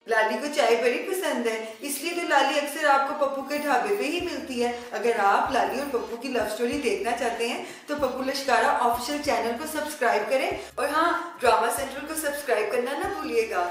लाली को चाय बड़ी पसंद है, इसलिए तो लाली अक्सर आपको पप्पू के ढाबे पे ही मिलती है। अगर आप लाली और पप्पू की लव स्टोरी देखना चाहते हैं तो पप्पू लश्कारा ऑफिशियल चैनल को सब्सक्राइब करें और हाँ, ड्रामा सेंट्रल को सब्सक्राइब करना ना भूलिएगा।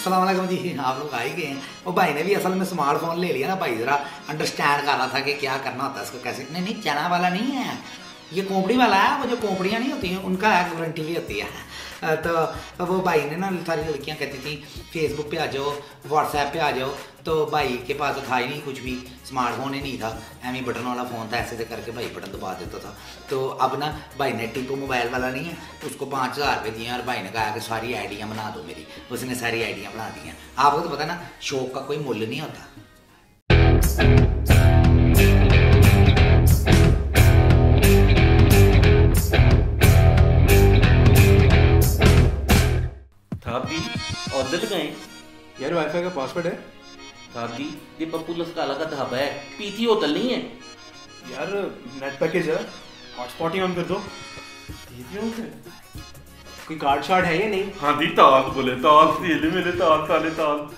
सलाम अलैकुम जी, आप लोग आ ही गए हैं। वो भाई ने भी असल में स्मार्टफोन ले लिया ना, भाई जरा अंडरस्टैंड कर रहा था कि क्या करना होता है इसको, कैसे। नहीं, चना वाला नहीं है ये, कोंपड़ी वाला है। वो जो कोंपड़ियाँ नहीं होती हैं उनका वारंटी भी होती है। तो वो भाई ने ना, सारी लड़कियां कहती थी फेसबुक पे आ जाओ, व्हाट्सएप पे आ जाओ, तो भाई के पास तो था ही नहीं कुछ भी, स्मार्टफोन ही नहीं था, एम बटन वाला फ़ोन था, ऐसे करके भाई बटन दबा देता था। तो अब ना भाई ने टिपो मोबाइल वाला नहीं है, उसको 5,000 रुपये दिए और भाई ने कहा कि सारी आइडियाँ बना दो मेरी। उसने सारी आइडियाँ बना दी हैं। आपको तो पता ना, शौक का कोई मूल्य नहीं होता। थापी और दिल गए यार, वाईफाई का पासवर्ड है। थापी ये पप्पू लस्काला का ढाबा है, पीथी होटल नहीं है यार, नेट पैकेज है, हॉटस्पॉट ही ऑन कर दो। कोई कार्ड शार्ड है या नहीं? हाँ दी, ताक बोले ताक ले मेरे ताक ताले ताक।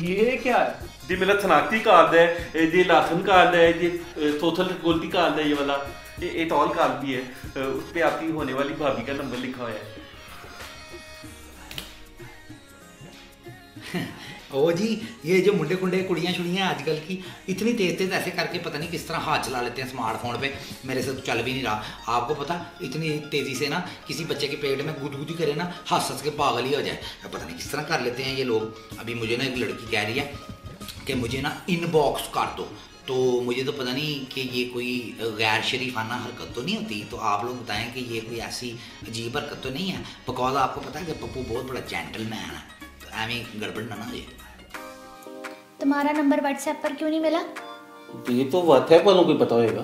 ये क्या है? दी मेरा शनाख्ती कार्ड है, ये लाखन कार्ड है, ये सोशल सिक्योरिटी कार्ड है, ये वाला ये टॉल कार्ड भी है। उस पे आपकी होने वाली भाभी का नंबर लिखा हुआ है। ओ जी, ये जो मुंडे कुंडे कुड़ियाँ छुड़ियाँ आजकल की इतनी तेज तेज ऐसे करके पता नहीं किस तरह हाथ चला लेते हैं स्मार्टफोन पे। मेरे से तो चल भी नहीं रहा। आपको पता, इतनी तेज़ी से ना किसी बच्चे के पेट में गुदगुदी करे ना, हंस के पागल ही हो जाए। पता नहीं किस तरह कर लेते हैं ये लोग। अभी मुझे ना एक लड़की कह रही है कि मुझे ना इनबॉक्स कर दो, तो मुझे तो पता नहीं कि ये कोई गैर शरीफाना हरकत तो नहीं होती। तो आप लोग बताएं कि ये कोई ऐसी अजीब हरकत तो नहीं है। बिकॉज आपको पता है कि पप्पू बहुत बड़ा जेंटलमैन है, तो एवं गड़बड़ ना हो जाए। तुम्हारा नंबर व्हाट्सएप पर क्यों नहीं मिला? ये तो व्हाट्सएप वालों को पता होगा।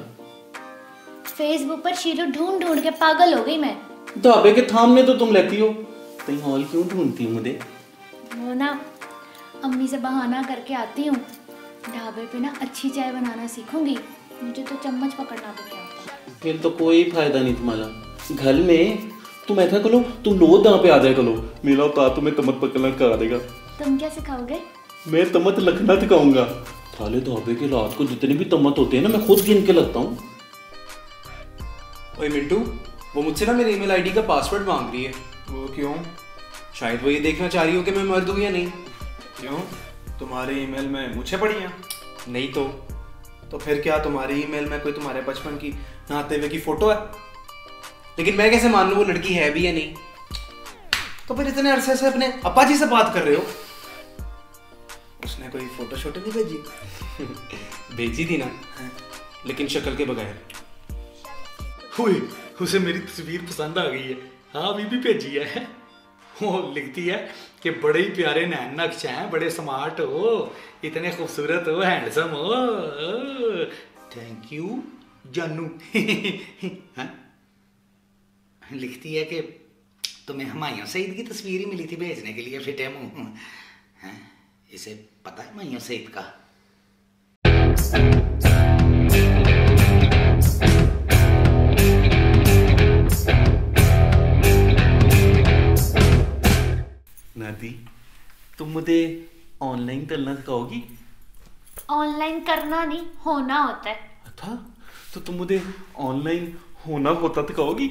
फेसबुक पर शीरो ढूंढ ढूंढ के पागल हो गई मैं। ढाबे के थामने तो तुम लेती हो, कहीं हॉल क्यों ढूंढती मुझे? वो ना, अम्मी से बहाना करके आती हूँ, ढाबे पे ना अच्छी चाय बनाना सीखूंगी। मुझे तो चम्मच पकड़ना भी क्या आता। फिर तो कोई फायदा नहीं तुम्हारा। घर में तुम ऐसा करो, तुम रोज यहाँ पे आ जाए करो, मेरा उतार तुम्हें तमत पकड़ना करा देगा। तुम क्या सिखाओगे? मैं तमत लखना सिखाऊंगा। थाले ढाबे के रात को जितने भी तमत होते हैं ना, मैं खुद गिन के लगता हूँ। ओए मिंटू, वो मुझसे ना मेरी ईमेल आईडी का पासवर्ड मांग रही है। वो क्यों? शायद वो ये देखना चाह रही हो कि मैं मर्द हूँ या नहीं। क्यों? तुम्हारी ईमेल में मुझे पड़ी है? नहीं तो फिर क्या, तुम्हारी ईमेल में कोई तुम्हारे बचपन की नहाते हुए की फोटो है? लेकिन मैं कैसे मान लूं वो लड़की है भी या नहीं? तो फिर इतने अरसे से अपने अप्पा जी से बात कर रहे हो। उसने कोई फोटो शोटो नहीं भेजी? भेजी थी ना, लेकिन शक्ल के बगैर। उसे मेरी तस्वीर पसंद आ गई है। हाँ, अभी भी भेजी है। वो लिखती है कि बड़े ही प्यारे नैन नक्श हैं, बड़े स्मार्ट हो, इतने खूबसूरत हो, हैंडसम हो। थैंक यू जानू। लिखती है कि तुम्हें हुमायूं सईद की तस्वीर ही मिली थी भेजने के लिए, फिटे मुंह। इसे पता है हुमायूं सईद का? नादी, तुम मुझे ऑनलाइन करना सिखाओगी? ऑनलाइन करना नहीं, होना होता है। अच्छा, तो तुम मुझे ऑनलाइन होना होता सिखाओगी?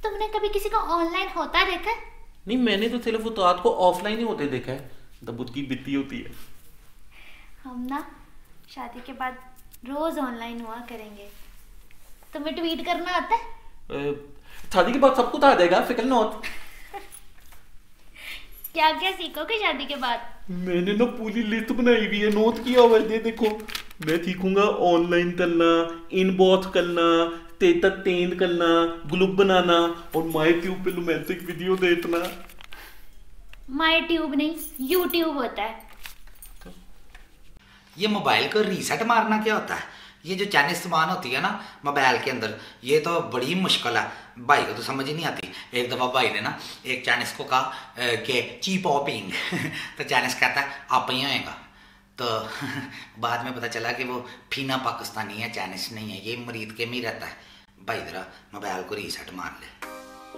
तुमने कभी किसी को ऑनलाइन होता देखा? नहीं, मैंने तो सिर्फ उतार को ऑफलाइन ही होते देखा है, तब उसकी बित्ती होती है। हम ना शादी के बाद रोज ऑनलाइन हुआ करेंगे। तुम्हें ट्वीट करना आता है? शादी के बाद सब कुछ आ जाएगा, फिक्र नॉट। क्या क्या सीखोगे शादी के बाद? मैंने ना पूरी लिस्ट बनाई हुई है, नोट किया हुआ है। देखो, मैं सीखूंगा ऑनलाइन करना, इनबॉक्स करना, तेंद करना, ग्रुप बनाना और माई ट्यूब पे रोमांटिक वीडियो देखना। माई ट्यूब नहीं, यूट्यूब होता है। ये मोबाइल को रीसेट मारना क्या होता है? ये जो चाइनीज सामान होती है ना मोबाइल के अंदर, ये तो बड़ी मुश्किल है। भाई को तो समझ ही नहीं आती। एक दफ़ा भाई ने ना एक चाइनीज को कहा कि चीप ऑपिंग तो चाइनीज कहता है आप ही होएगा। तो बाद में पता चला कि वो फीना पाकिस्तानी है, चाइनीज नहीं है, ये मरीद के में ही रहता है। भाई ज़रा मोबाइल को रीसेट मार ले।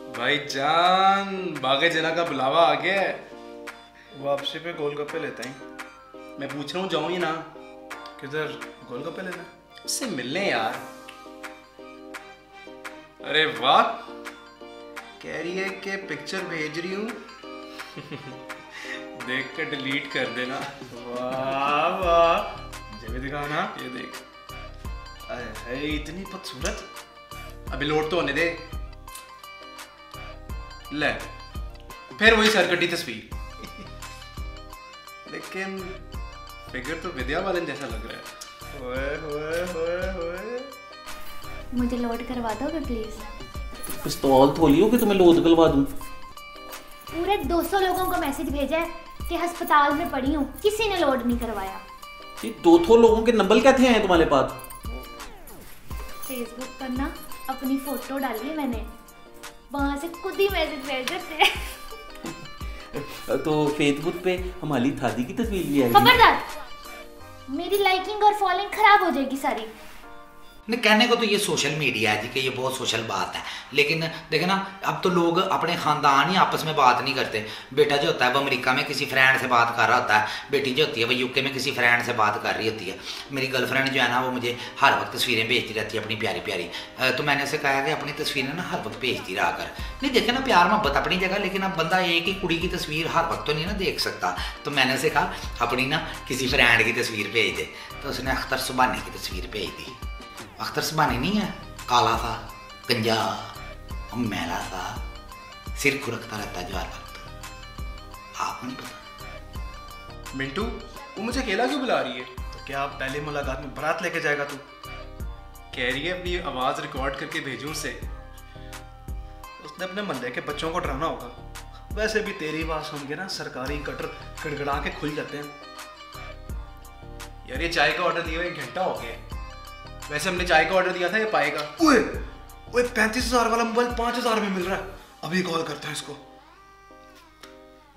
भाईजान बागे जना का बुलावा आ गया है। वापसी पे गोलगप्पे लेते हैं। मैं पूछ रहा हूँ जाऊँ या ना? किधर गोलगप्पे लेना? उससे मिलने यार। अरे वाह, कह रही है कि पिक्चर भेज रही हूँ। देख कर डिलीट कर देना। वाह वाह, मुझे भी दिखाओ ना। ये देख। अरे इतनी खूबसूरत। अभी लोड तो होने दे। ले, फिर वही सरकटी तस्वीर। लेकिन फिगर तो विद्या बालन जैसा लग रहा है। ओए ओए ओए ओए। मुझे लोड करवा दोगे प्लीज? पिस्तौल थोड़ी हो कि तुम्हें लोड करवा दूं? पूरे 200 लोगों को मैसेज भेजा है कि अस्पताल में पड़ी हूँ, किसी ने लोड नहीं करवाया। ये 200 लोगों के नंबर कैसे आए तुम्हारे पास? फेसबुक पर ना अपनी फोटो डाली है मैंने, वहां से खुद ही मैसेज भेज देते हैं। तो फेसबुक पे हमारी दादी की तस्वीर भी आई। खबरदार, मेरी लाइकिंग और फॉलोइंग खराब हो जाएगी सारी। नहीं, कहने को तो ये सोशल मीडिया है जी कि ये बहुत सोशल बात है, लेकिन देखे ना अब तो लोग अपने ख़ानदान ही आपस में बात नहीं करते। बेटा जो होता है वो अमेरिका में किसी फ्रेंड से बात कर रहा होता है, बेटी जो होती है वो यूके में किसी फ्रेंड से बात कर रही होती है। मेरी गर्लफ्रेंड जो है ना वो मुझे हर वक्त तस्वीरें भेजती रहती है अपनी प्यारी प्यारी। तो मैंने उसे कहा कि अपनी तस्वीरें ना हर वक्त भेजती रहा कर। नहीं देखे ना, प्यार मोहब्बत अपनी जगह, लेकिन अब बंदा एक ही कुड़ी की तस्वीर हर वक्त तो नहीं ना देख सकता। तो मैंने उसे कहा अपनी ना किसी फ्रेंड की तस्वीर भेज दे, तो उसने अख्तर सुबानी की तस्वीर भेज दी। अख्तर सुबानी नहीं है, काला था, गंजा और मैला था, सिर खुरकता रहता है जो हर वक्त। आपको नहीं पता? मिंटू, वो मुझे अकेला क्यों बुला रही है? तो क्या पहली मुलाकात में बारात लेके जाएगा तू? कह रही है अपनी आवाज रिकॉर्ड करके भेजूं उसे। उसने अपने मोहल्ले के बच्चों को डराना होगा। वैसे भी तेरी आवाज सुन के ना सरकारी कटर गड़गड़ा के खुल जाते हैं। यार ये चाय का ऑर्डर दिया हुआ 1 घंटा हो गया। वैसे हमने चाय का ऑर्डर दिया था, ये पाएगा। ओए ओए, 35,000 वाला मोबाइल 5,000 में मिल रहा है। अभी कॉल करते हैं इसको।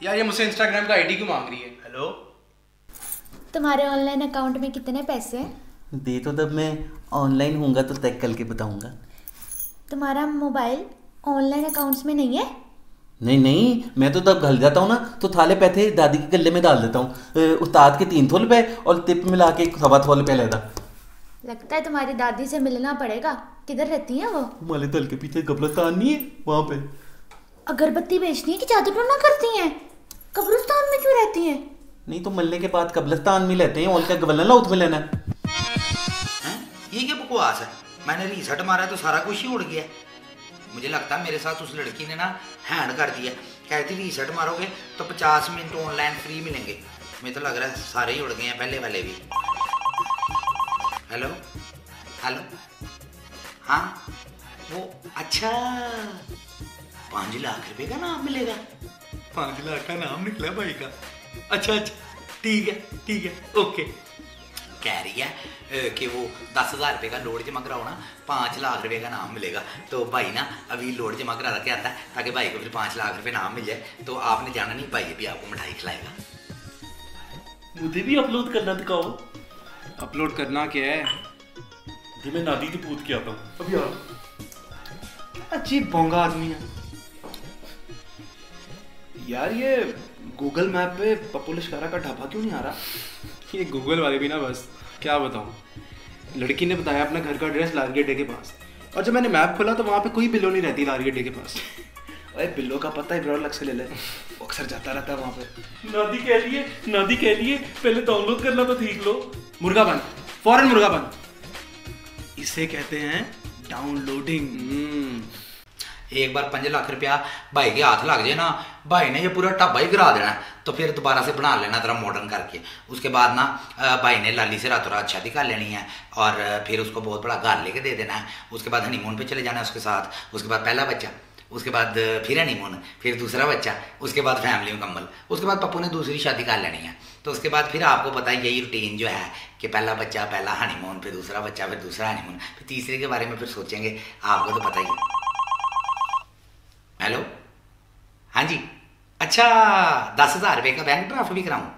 यार ये मुझसे इंस्टाग्राम का आईडी क्यों मांग रही है? हेलो, तुम्हारे ऑनलाइन अकाउंट में कितने पैसे हैं? दे तो तब मैं ऑनलाइन होऊंगा तो तय करके बताऊंगा। तुम्हारा मोबाइल ऑनलाइन अकाउंट्स में नहीं है? नहीं नहीं, मैं तो तब घर जाता हूँ ना तो थाले पैसे दादी के गले में डाल देता हूँ। उस्ताद के 3 रुपए और टिप मिला के 1.25 रुपए लेता। लगता है तुम्हारी दादी से मिलना पड़ेगा। किधर रहती हैं वो? हमारे दल के पीछे कब्रिस्तान नहीं है, वहाँ पे। अगरबत्ती बेचती है कि जादू टोना करती हैं? कब्रिस्तान में क्यों रहती हैं? नहीं तो मरने के बाद कब्रिस्तान में लेते हैं, और क्या गवर्नर उसमें लेना है? ये क्या बकवास है? मैंने रीसेट मारा तो सारा कुछ ही उड़ गया। मुझे लगता है मेरे साथ उस लड़की ने ना हैंड कर दिया। कहती रीसेट मारोगे तो 50 मिनट ऑनलाइन फ्री मिलेंगे। मुझे तो लग रहा है सारे ही उड़ गए हैं, पहले वाले भी। हेलो हेलो, हाँ वो अच्छा 5 लाख रुपए का नाम मिलेगा। 5 लाख का नाम निकला भाई का। अच्छा अच्छा, ठीक है ओके। कह रही है कि वो 10,000 रुपये का लोड जमा कराओ ना, 5 लाख रुपए का नाम मिलेगा। तो भाई ना अभी लोड जमा करा के आता है ताकि भाई को फिर 5 लाख रुपए नाम मिल जाए। तो आपने जाना नहीं, भाई भी आपको मिठाई खिलाएगा। मुझे भी अपलोड करना दिखाओ। अपलोड करना क्या है? जी मैं नादी से पूछ के आता हूँ। अभी आ। अजीब बोंगा आदमी है यार। ये गूगल मैप पे पप्पू लिशकारा का ढाबा क्यों नहीं आ रहा? ये गूगल वाले भी ना बस क्या बताऊँ। लड़की ने बताया अपना घर का एड्रेस लालगेट डे के पास, और जब मैंने मैप खोला तो वहाँ पे कोई बिल्लो नहीं रहती लालगेट डे के पास। अरे बिल्लो का पता है, ब्रॉड लग से ले ले, वो अक्सर जाता रहता है वहाँ पे। नादी कह लिए पहले डाउनलोड करना तो ठीक लो। मुर्गा बन, फौरन मुर्गा बन। इसे कहते हैं डाउनलोडिंग। एक बार 5 लाख रुपया भाई के हाथ लग जाए ना, भाई ने ये पूरा ढाबा ही गिरा देना। तो फिर दोबारा से बना लेना जरा मॉडर्न करके। उसके बाद ना भाई ने लाली से रातों रात शादी कर लेनी है, और फिर उसको बहुत बड़ा घर लेके दे देना है। उसके बाद हनीमून पे चले जाना है उसके साथ। उसके बाद पहला बच्चा, उसके बाद फिर हनीमून, फिर दूसरा बच्चा, उसके बाद फैमिली मुकम्मल। उसके बाद पप्पू ने दूसरी शादी कर लेनी है। तो उसके बाद फिर आपको पता है यही रूटीन जो है कि पहला बच्चा, पहला हनीमून, फिर दूसरा बच्चा, फिर दूसरा हनीमून, फिर तीसरे के बारे में फिर सोचेंगे। आपको तो पता ही है। हेलो, हाँ जी, अच्छा 10,000 रुपये का बैंक ड्राफ्ट भी कराऊँ?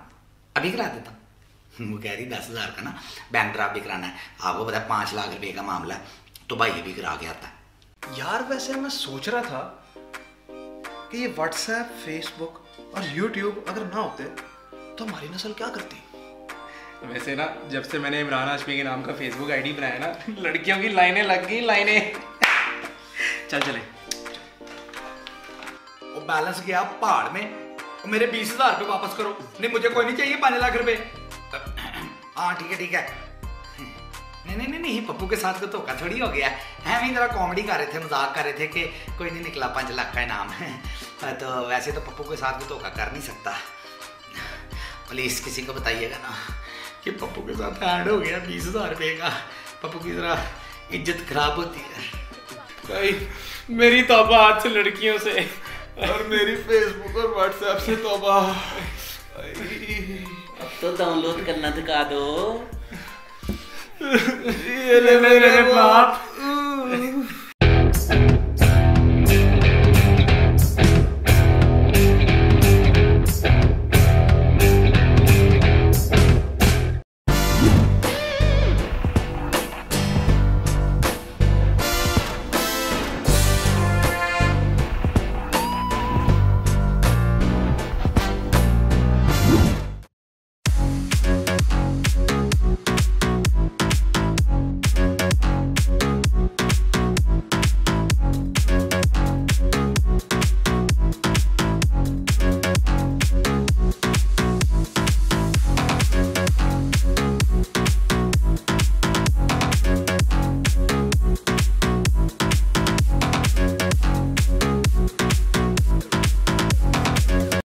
अभी करा देता हूँ। वो कह रही 10,000 का ना बैंक ड्राफ्ट भी कराना है। आपको पता है 5 लाख रुपये का मामला है, तो भाई ये भी करा के आता है। यार वैसे मैं सोच रहा था कि ये व्हाट्सएप, फेसबुक और यूट्यूब अगर ना होते तो हमारी नस्ल क्या करती। वैसे ना जब से मैंने इमरान हाशमी के नाम का फेसबुक आईडी बनाया ना, लड़कियों की लाइनें लग गई, लाइनें। चल चले। वो बैलेंस गया पहाड़ में, और मेरे 20,000 रुपये वापस करो। नहीं मुझे कोई नहीं चाहिए 5 लाख रुपए। हाँ ठीक है ठीक है। नहीं पप्पू के साथ तो धोखा थोड़ी हो गया है। हम जरा कॉमेडी कर रहे थे, मजाक कर रहे थे कि कोई नहीं निकला 5 लाख का इनाम है। तो वैसे तो पप्पू के साथ भी धोखा कर नहीं सकता। प्लीज किसी को बताइएगा ना कि पप्पू के साथ ऐड हो गया 20,000 रुपये का। पप्पू की जरा इज्जत खराब होती है भाई। मेरी तौबा आज से लड़कियों से, और मेरी फेसबुक और व्हाट्सएप से तौबा। अब तो डाउनलोड करना दिखा दो। ये ले मेरे बाप।